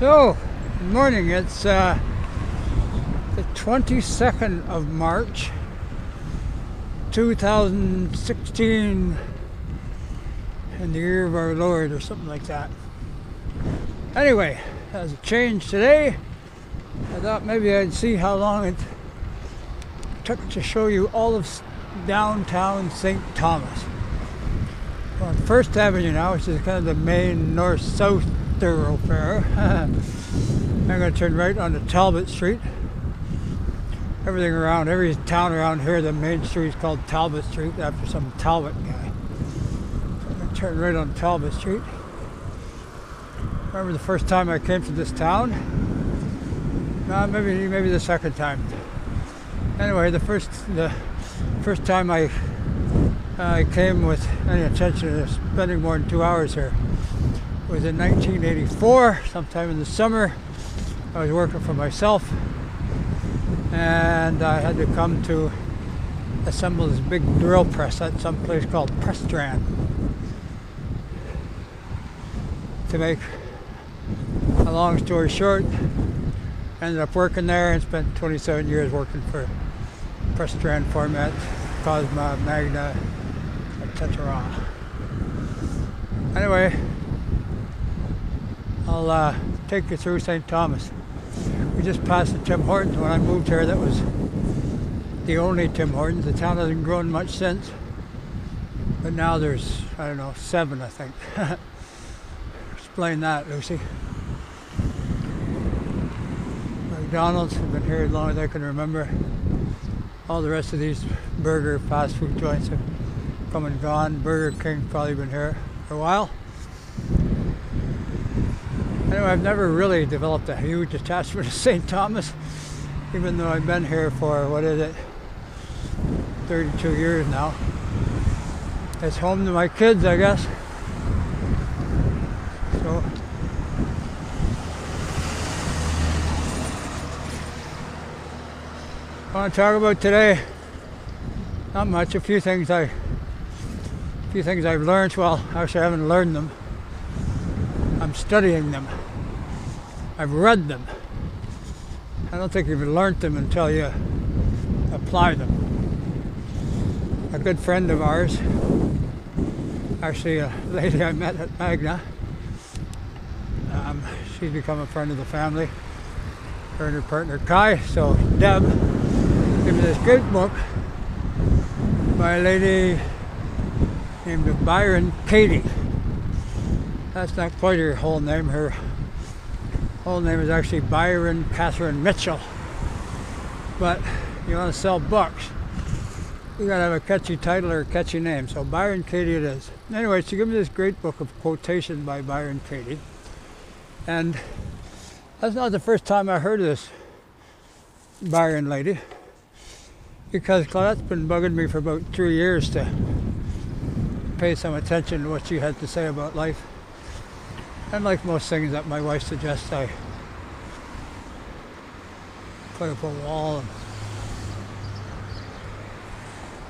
So, good morning. It's the 22nd of March, 2016, in the year of our Lord, or something like that. Anyway, as a change today, I thought maybe I'd see how long it took to show you all of downtown St. Thomas. We're on First Avenue now, which is kind of the main north-south thoroughfare. I'm going to turn right onto Talbot Street. Everything around, every town around here, the main street is called Talbot Street after some Talbot guy. So I'm going to turn right on Talbot Street. Remember the first time I came to this town? Maybe the second time. Anyway, the first time I came with any intention of spending more than 2 hours here was in 1984, sometime in the summer. I was working for myself, and I had to come to assemble this big drill press at some place called Prestran. To make a long story short, ended up working there and spent 27 years working for Prestran Format, Cosma, Magna, etc. Anyway, I'll take you through St. Thomas. We just passed the Tim Hortons. When I moved here, that was the only Tim Hortons. The town hasn't grown much since, but now there's, I don't know, 7, I think. Explain that, Lucy. McDonald's have been here as long as I can remember. All the rest of these burger fast food joints have come and gone. Burger King probably been here for a while. Anyway, I've never really developed a huge attachment to St. Thomas, even though I've been here for, 32 years now. It's home to my kids, I guess. So, I want to talk about today, not much, a few things I've learned. Well, actually I haven't learned them. I'm studying them. I've read them. I don't think you've learned them until you apply them. A good friend of ours, actually a lady I met at Magna, she's become a friend of the family, her and her partner Kai. So Deb gave me this great book by a lady named Byron Katie. That's not quite her whole name. Her whole name is actually Byron Catherine Mitchell. But you want to sell books, you gotta have a catchy title or a catchy name. So Byron Katie it is. Anyway, she gave me this great book of quotation by Byron Katie. And that's not the first time I heard of this Byron lady, because Claudette's been bugging me for about 3 years to pay some attention to what she had to say about life. And like most things that my wife suggests, I put up a wall and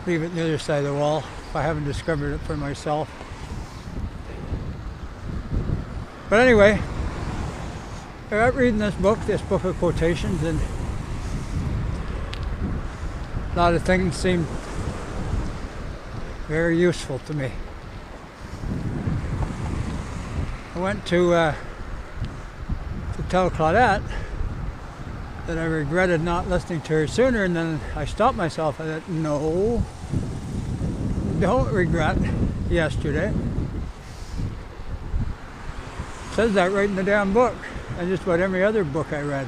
leave it on the other side of the wall if I haven't discovered it for myself. But anyway, I got reading this book of quotations, and a lot of things seemed very useful to me. I went to tell Claudette that I regretted not listening to her sooner, and then I stopped myself. I said, no, don't regret yesterday. It says that right in the damn book, and just about every other book I read.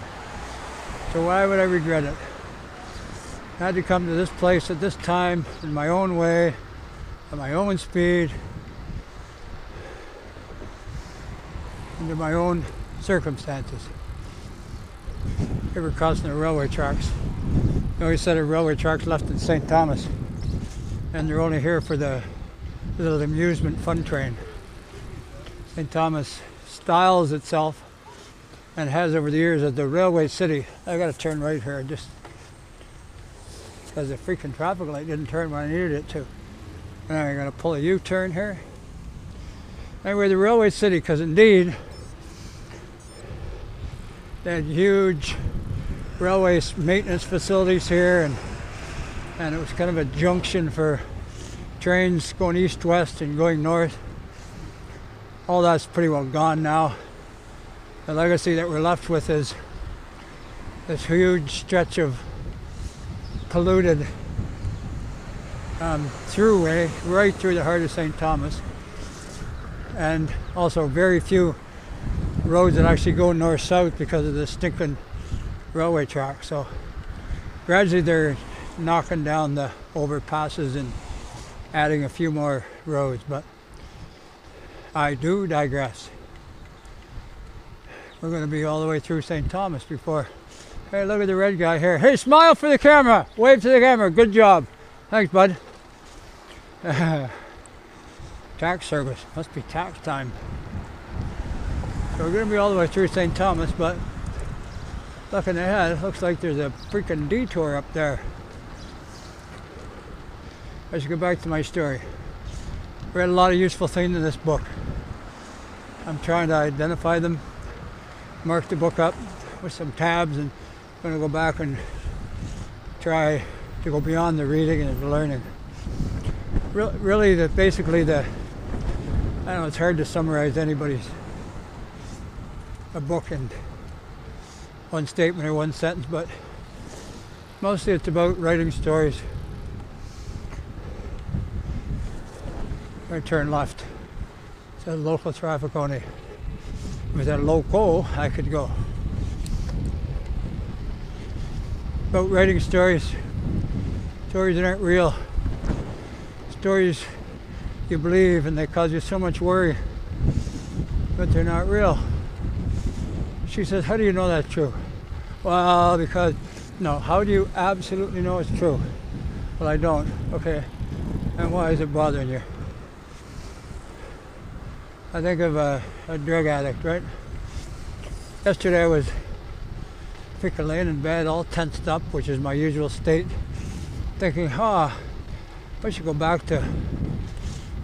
So why would I regret it? I had to come to this place at this time in my own way, at my own speed, under my own circumstances. They were crossing the railway tracks. They always said a railway tracks left in St. Thomas, and they're only here for the little amusement fun train. St. Thomas styles itself and has over the years as the railway city. I gotta turn right here just because the freaking traffic light didn't turn when I needed it to. And I'm gonna pull a U-turn here. Anyway, the railway city, because indeed They had huge railway maintenance facilities here, and it was kind of a junction for trains going east-west and going north. All that's pretty well gone now. The legacy that we're left with is this huge stretch of polluted throughway right through the heart of St. Thomas, and also very few roads that actually go north-south because of the stinking railway track. So gradually they're knocking down the overpasses and adding a few more roads, but I do digress. We're going to be all the way through St. Thomas before. Hey, look at the red guy here. Hey, smile for the camera. Wave to the camera. Good job. Thanks, bud. Tax service. Must be tax time. So we're going to be all the way through St. Thomas, but looking ahead, it looks like there's a freaking detour up there. I should go back to my story. Read a lot of useful things in this book. I'm trying to identify them, mark the book up with some tabs, and I'm going to go back and try to go beyond the reading and the learning. Really, basically, I don't know, it's hard to summarize a book in one statement or one sentence, but mostly it's about writing stories. I turn left. It says local traffic only. With a loco, I could go. About writing stories that aren't real. Stories you believe and they cause you so much worry, but they're not real. She says, how do you know that's true? Well, because, no, how do you absolutely know it's true? Well, I don't. Okay, and why is it bothering you? I think of a drug addict, right? Yesterday I was freaking laying in bed all tensed up, which is my usual state, thinking, I should go back to,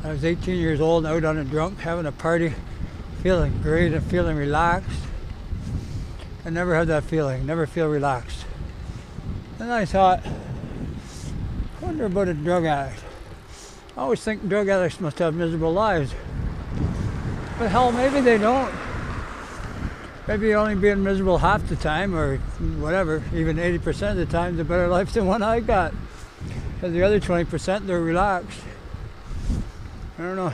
I was 18 years old, out on a drunk, having a party, feeling great and feeling relaxed. I never had that feeling, never feel relaxed. And I thought, I wonder about a drug addict. I always think drug addicts must have miserable lives. But hell, maybe they don't. Maybe only being miserable half the time, or whatever, even 80% of the time, is a better life than one I got. Because the other 20%, they're relaxed. I don't know.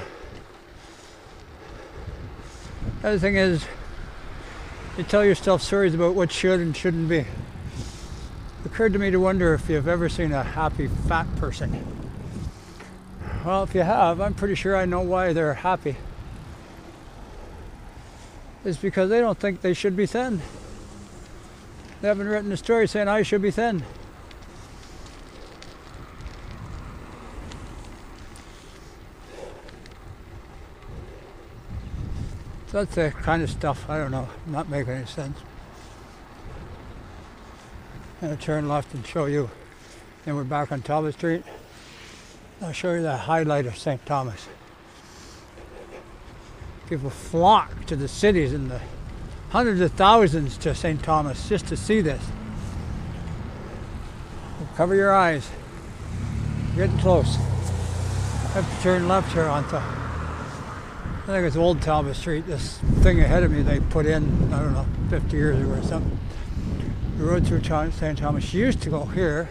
The other thing is, you tell yourself stories about what should and shouldn't be. It occurred to me to wonder if you've ever seen a happy fat person. Well, if you have, I'm pretty sure I know why they're happy. It's because they don't think they should be thin. They haven't written a story saying I should be thin. So that's the kind of stuff, I don't know, not making any sense. I'm going to turn left and show you. Then we're back on Talbot Street. I'll show you the highlight of St. Thomas. People flock to the cities in the hundreds of thousands to St. Thomas just to see this. Cover your eyes. We're getting close. I have to turn left here onto, I think it's Old Talbot Street. This thing ahead of me they put in, I don't know, 50 years ago or something. The road through St. Thomas used to go here.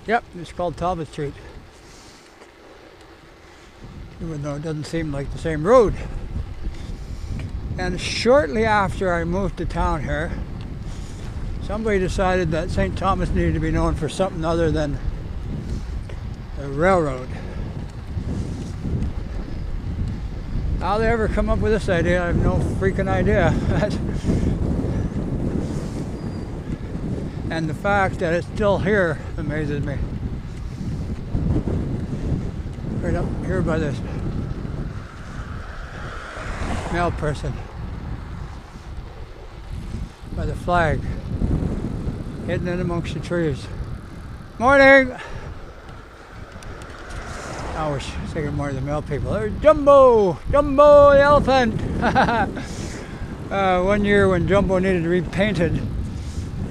Yep, it's called Talbot Street. Even though it doesn't seem like the same road. And shortly after I moved to town here, somebody decided that St. Thomas needed to be known for something other than a railroad. How they ever come up with this idea, I have no freaking idea. And the fact that it's still here amazes me. Right up here by this mail person, by the flag, hidden in amongst the trees. Morning! I wish I was thinking more of the mail people. There's Jumbo! Jumbo the elephant! One year when Jumbo needed repainted,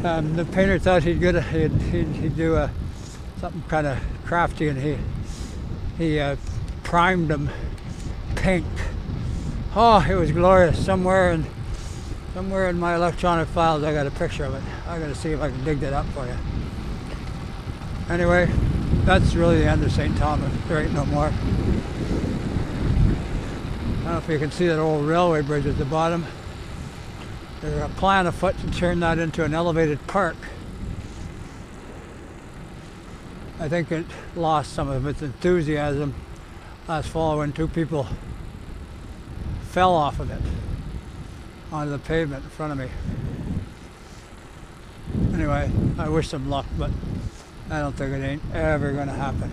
the painter thought he'd do something kind of crafty, and he primed them pink. Oh, it was glorious. Somewhere in my electronic files I got a picture of it. I got to see if I can dig that up for you. Anyway, that's really the end of St. Thomas. There ain't no more. I don't know if you can see that old railway bridge at the bottom. There's a plan afoot to turn that into an elevated park. I think it lost some of its enthusiasm last fall when two people fell off of it onto the pavement in front of me. Anyway, I wish them luck, but I don't think it ain't ever going to happen.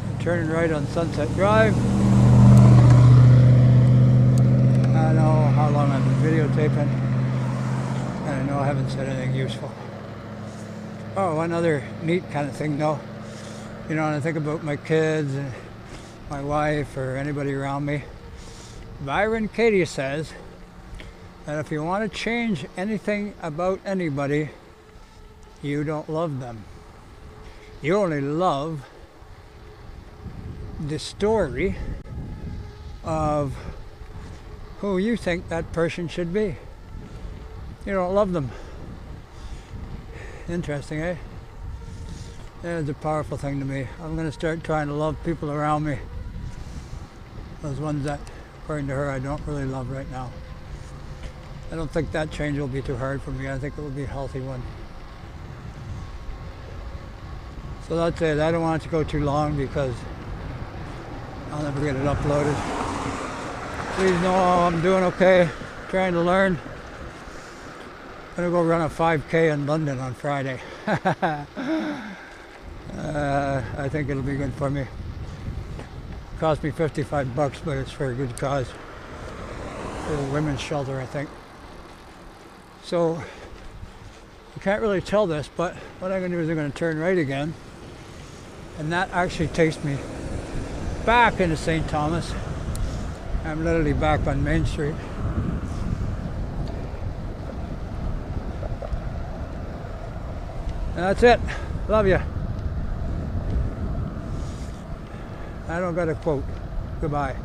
I'm turning right on Sunset Drive. I know how long I've been videotaping, and I know I haven't said anything useful. Oh, one other neat kind of thing though. You know, when I think about my kids and my wife or anybody around me, Byron Katie says that if you want to change anything about anybody, you don't love them. You only love the story of who you think that person should be. You don't love them. Interesting, eh? It's a powerful thing to me. I'm going to start trying to love people around me. Those ones that, according to her, I don't really love right now. I don't think that change will be too hard for me. I think it will be a healthy one. So that's it. I don't want it to go too long because I'll never get it uploaded. Please know I'm doing okay, trying to learn. I'm gonna go run a 5K in London on Friday. I think it'll be good for me. It cost me $55, but it's for a good cause. For the women's shelter, I think. So, you can't really tell this, but what I'm gonna do is I'm gonna turn right again. And that actually takes me back into St. Thomas. I'm literally back on Main Street. And that's it. Love you. I don't got a quote. Goodbye.